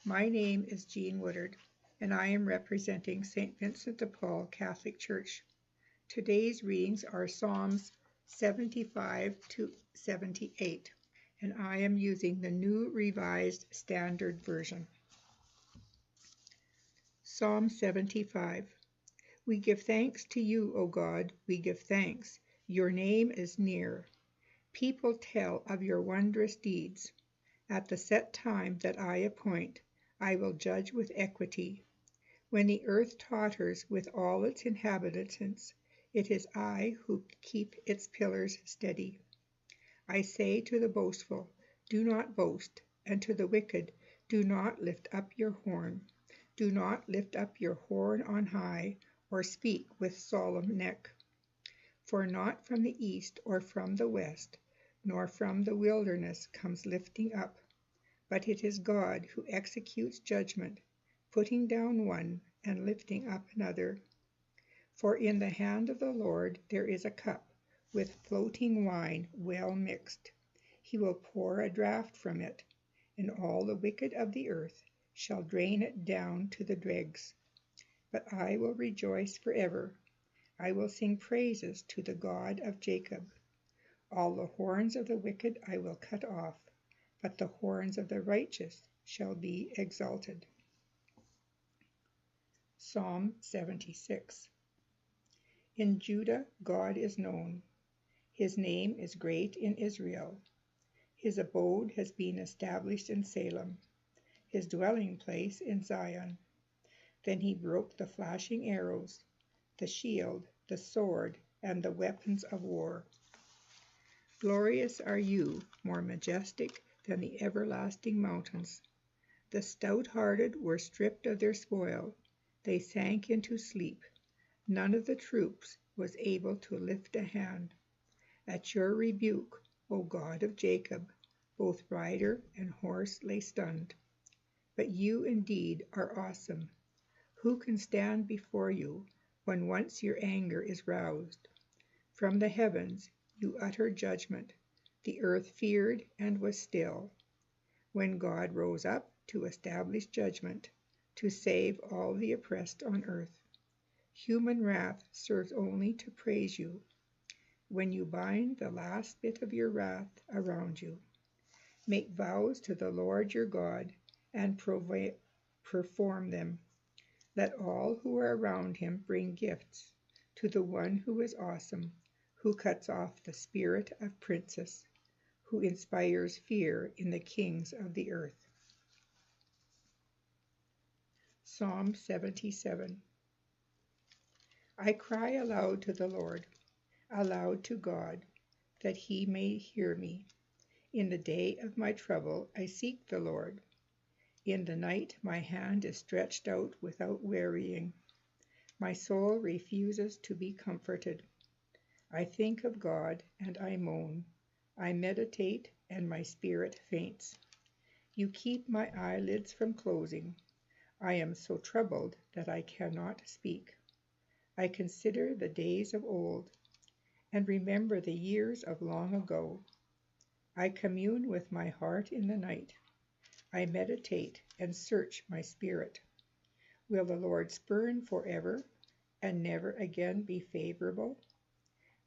My name is Jean Woodard, and I am representing St. Vincent de Paul Catholic Church. Today's readings are Psalms 75 to 78, and I am using the New Revised Standard Version. Psalm 75. We give thanks to you, O God, we give thanks. Your name is near. People tell of your wondrous deeds. At the set time that I appoint, I will judge with equity. When the earth totters with all its inhabitants, it is I who keep its pillars steady. I say to the boastful, do not boast, and to the wicked, do not lift up your horn. Do not lift up your horn on high, or speak with solemn neck. For not from the east or from the west, nor from the wilderness comes lifting up, but it is God who executes judgment, putting down one and lifting up another. For in the hand of the Lord there is a cup, with floating wine well mixed. He will pour a draught from it, and all the wicked of the earth shall drain it down to the dregs. But I will rejoice forever. I will sing praises to the God of Jacob. All the horns of the wicked I will cut off, but the horns of the righteous shall be exalted. Psalm 76. In Judah God is known. His name is great in Israel. His abode has been established in Salem, his dwelling place in Zion. Then he broke the flashing arrows, the shield, the sword, and the weapons of war. Glorious are you, more majestic than the everlasting mountains. The stout-hearted were stripped of their spoil. They sank into sleep. None of the troops was able to lift a hand. At your rebuke, O God of Jacob, both rider and horse lay stunned. But you indeed are awesome. Who can stand before you when once your anger is roused? From the heavens you utter judgment. The earth feared and was still. When God rose up to establish judgment, to save all the oppressed on earth. Human wrath serves only to praise you. When you bind the last bit of your wrath around you, make vows to the Lord your God and perform them. Let all who are around him bring gifts to the one who is awesome, who cuts off the spirit of princes, who inspires fear in the kings of the earth. Psalm 77. I cry aloud to the Lord, aloud to God, that he may hear me. In the day of my trouble I seek the Lord. In the night my hand is stretched out without wearying. My soul refuses to be comforted. I think of God and I moan. I meditate and my spirit faints. You keep my eyelids from closing. I am so troubled that I cannot speak. I consider the days of old and remember the years of long ago. I commune with my heart in the night. I meditate and search my spirit. Will the Lord spurn forever and never again be favorable?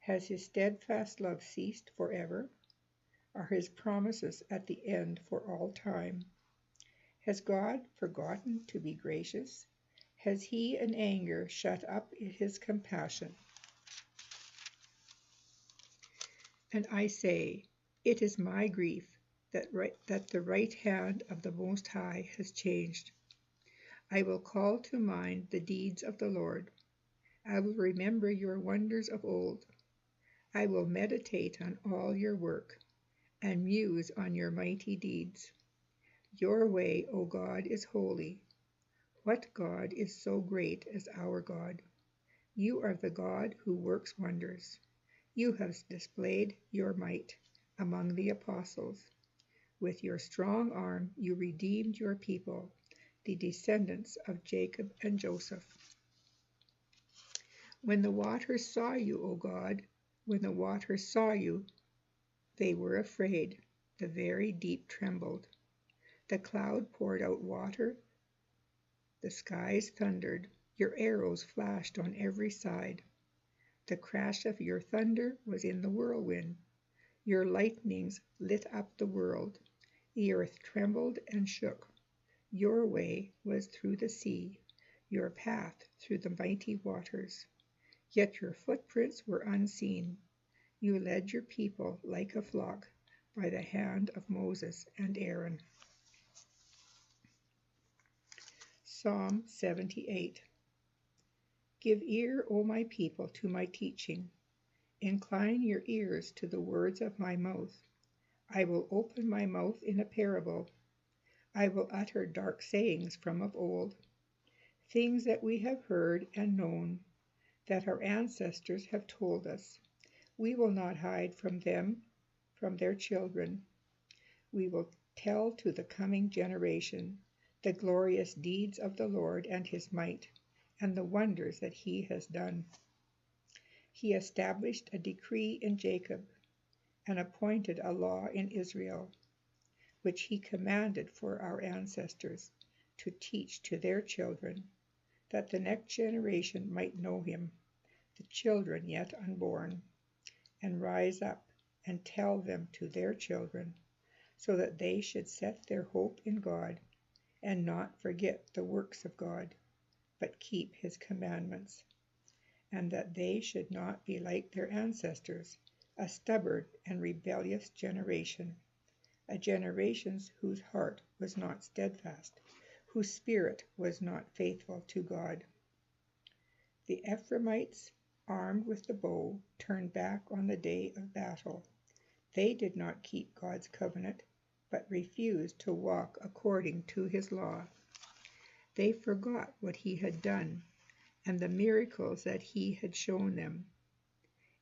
Has his steadfast love ceased forever? Are his promises at the end for all time? Has God forgotten to be gracious? Has he in anger shut up his compassion? And I say, it is my grief that the right hand of the Most High has changed. I will call to mind the deeds of the Lord. I will remember your wonders of old. I will meditate on all your work and muse on your mighty deeds. Your way, O God, is holy. What God is so great as our God? You are the God who works wonders. You have displayed your might among the apostles. With your strong arm you redeemed your people, the descendants of Jacob and Joseph. When the waters saw you, O God, when the waters saw you, they were afraid. The very deep trembled. The cloud poured out water, the skies thundered, your arrows flashed on every side. The crash of your thunder was in the whirlwind. Your lightnings lit up the world. The earth trembled and shook. Your way was through the sea, your path through the mighty waters. Yet your footprints were unseen. You led your people like a flock by the hand of Moses and Aaron. Psalm 78. Give ear, O my people, to my teaching. Incline your ears to the words of my mouth. I will open my mouth in a parable. I will utter dark sayings from of old, things that we have heard and known, that our ancestors have told us. We will not hide from them, from their children. We will tell to the coming generation the glorious deeds of the Lord and his might, and the wonders that he has done. He established a decree in Jacob, and appointed a law in Israel, which he commanded for our ancestors to teach to their children, that the next generation might know him, the children yet unborn, and rise up and tell them to their children, so that they should set their hope in God, and not forget the works of God, but keep his commandments, and that they should not be like their ancestors, a stubborn and rebellious generation, a generation whose heart was not steadfast, whose spirit was not faithful to God. The Ephraimites, armed with the bow, turned back on the day of battle. They did not keep God's covenant, but refused to walk according to his law. They forgot what he had done, and the miracles that he had shown them.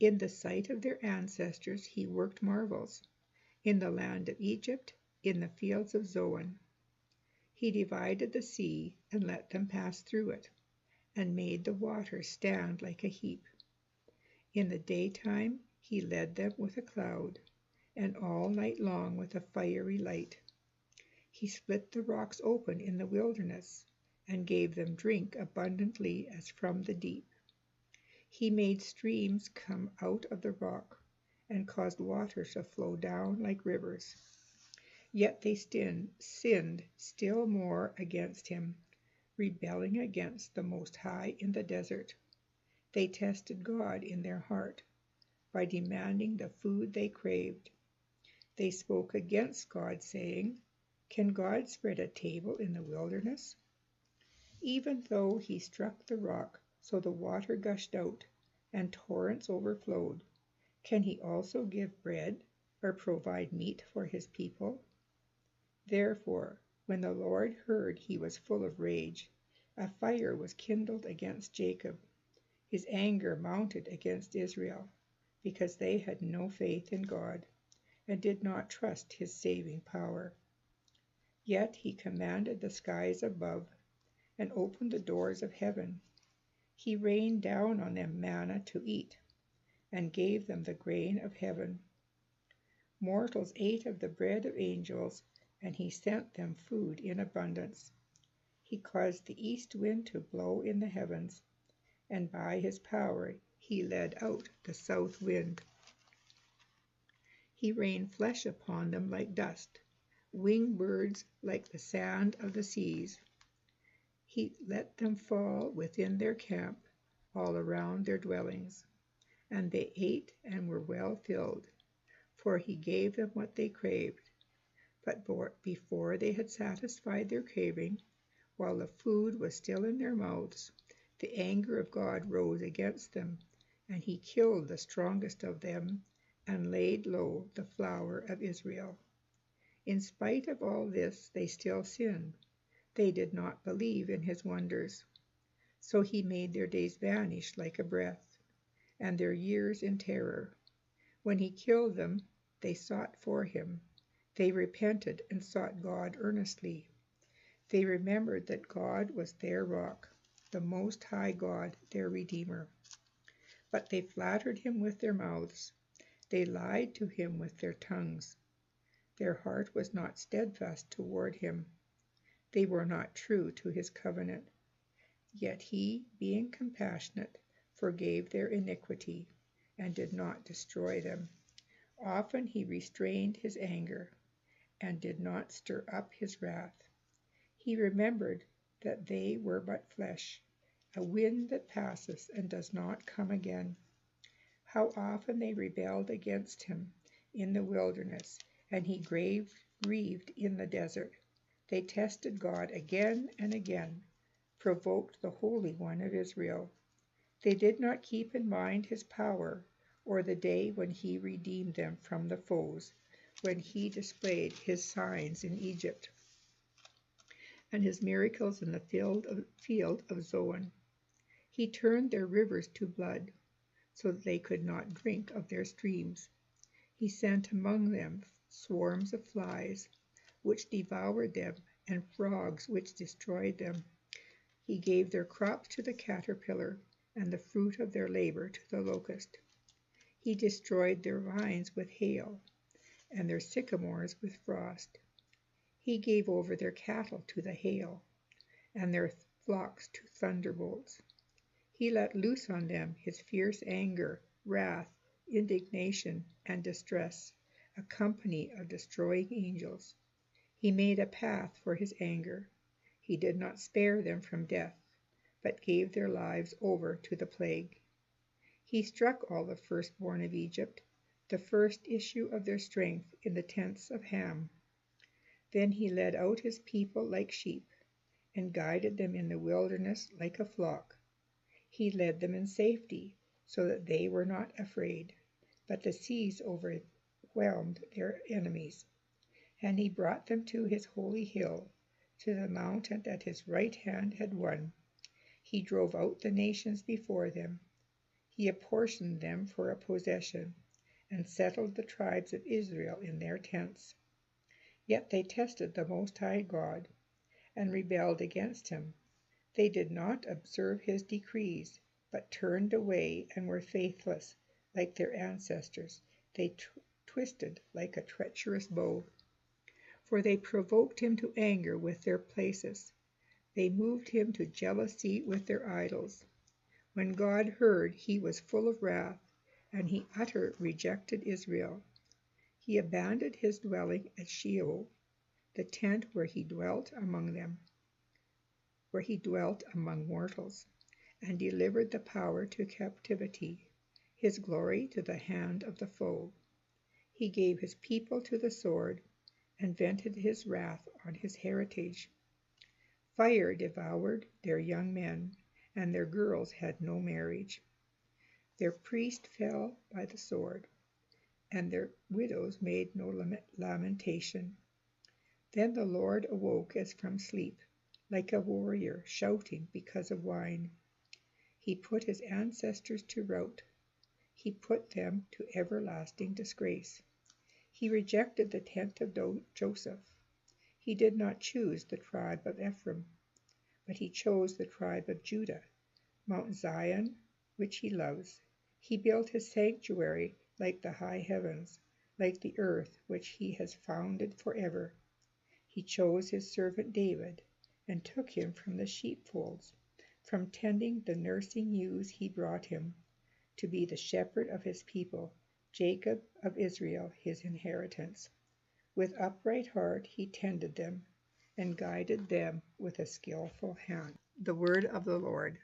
In the sight of their ancestors he worked marvels, in the land of Egypt, in the fields of Zoan. He divided the sea and let them pass through it, and made the water stand like a heap. In the daytime he led them with a cloud, and all night long with a fiery light. He split the rocks open in the wilderness, and gave them drink abundantly as from the deep. He made streams come out of the rock, and caused waters to flow down like rivers. Yet they sinned still more against him, rebelling against the Most High in the desert. They tested God in their heart, by demanding the food they craved. They spoke against God, saying, "Can God spread a table in the wilderness?" Even though he struck the rock so the water gushed out, and torrents overflowed, can he also give bread or provide meat for his people? Therefore, when the Lord heard he was full of rage, a fire was kindled against Jacob. His anger mounted against Israel, because they had no faith in God, and did not trust his saving power. Yet he commanded the skies above, and opened the doors of heaven. He rained down on them manna to eat, and gave them the grain of heaven. Mortals ate of the bread of angels, and he sent them food in abundance. He caused the east wind to blow in the heavens, and by his power he led out the south wind. He rained flesh upon them like dust, winged birds like the sand of the seas. He let them fall within their camp, all around their dwellings. And they ate and were well filled, for he gave them what they craved. But before they had satisfied their craving, while the food was still in their mouths, the anger of God rose against them, and he killed the strongest of them, and laid low the flower of Israel. In spite of all this, they still sinned. They did not believe in his wonders. So he made their days vanish like a breath, and their years in terror. When he killed them, they sought for him. They repented and sought God earnestly. They remembered that God was their rock, the Most High God, their Redeemer. But they flattered him with their mouths. They lied to him with their tongues. Their heart was not steadfast toward him. They were not true to his covenant. Yet he, being compassionate, forgave their iniquity, and did not destroy them. Often he restrained his anger, and did not stir up his wrath. He remembered that they were but flesh, a wind that passes and does not come again. How often they rebelled against him in the wilderness, and he grieved in the desert. They tested God again and again, provoked the Holy One of Israel. They did not keep in mind his power, or the day when he redeemed them from the foes, when he displayed his signs in Egypt, and his miracles in the field of Zoan. He turned their rivers to blood, so that they could not drink of their streams. He sent among them swarms of flies, which devoured them, and frogs, which destroyed them. He gave their crops to the caterpillar, and the fruit of their labor to the locust. He destroyed their vines with hail, and their sycamores with frost. He gave over their cattle to the hail, and their flocks to thunderbolts. He let loose on them his fierce anger, wrath, indignation, and distress, a company of destroying angels. He made a path for his anger. He did not spare them from death, but gave their lives over to the plague. He struck all the firstborn of Egypt, the first issue of their strength in the tents of Ham. Then he led out his people like sheep, and guided them in the wilderness like a flock. He led them in safety, so that they were not afraid, but the seas overwhelmed their enemies. And he brought them to his holy hill, to the mountain that his right hand had won. He drove out the nations before them. He apportioned them for a possession, and settled the tribes of Israel in their tents. Yet they tested the Most High God, and rebelled against him. They did not observe his decrees, but turned away and were faithless, like their ancestors. They twisted like a treacherous bow. For they provoked him to anger with their places. They moved him to jealousy with their idols. When God heard, he was full of wrath, and he utterly rejected Israel. He abandoned his dwelling at Sheol, the tent where he dwelt among mortals, and delivered the power to captivity, his glory to the hand of the foe. He gave his people to the sword, and vented his wrath on his heritage. Fire devoured their young men, and their girls had no marriage. Their priests fell by the sword, and their widows made no lamentation. Then the Lord awoke as from sleep, like a warrior shouting because of wine. He put his ancestors to rout. He put them to everlasting disgrace. He rejected the tent of Joseph. He did not choose the tribe of Ephraim, but he chose the tribe of Judah, Mount Zion, which he loves. He built his sanctuary like the high heavens, like the earth which he has founded forever. He chose his servant David, and took him from the sheepfolds. From tending the nursing ewes he brought him, to be the shepherd of his people, Jacob of Israel his inheritance. With upright heart he tended them, and guided them with a skillful hand. The word of the Lord.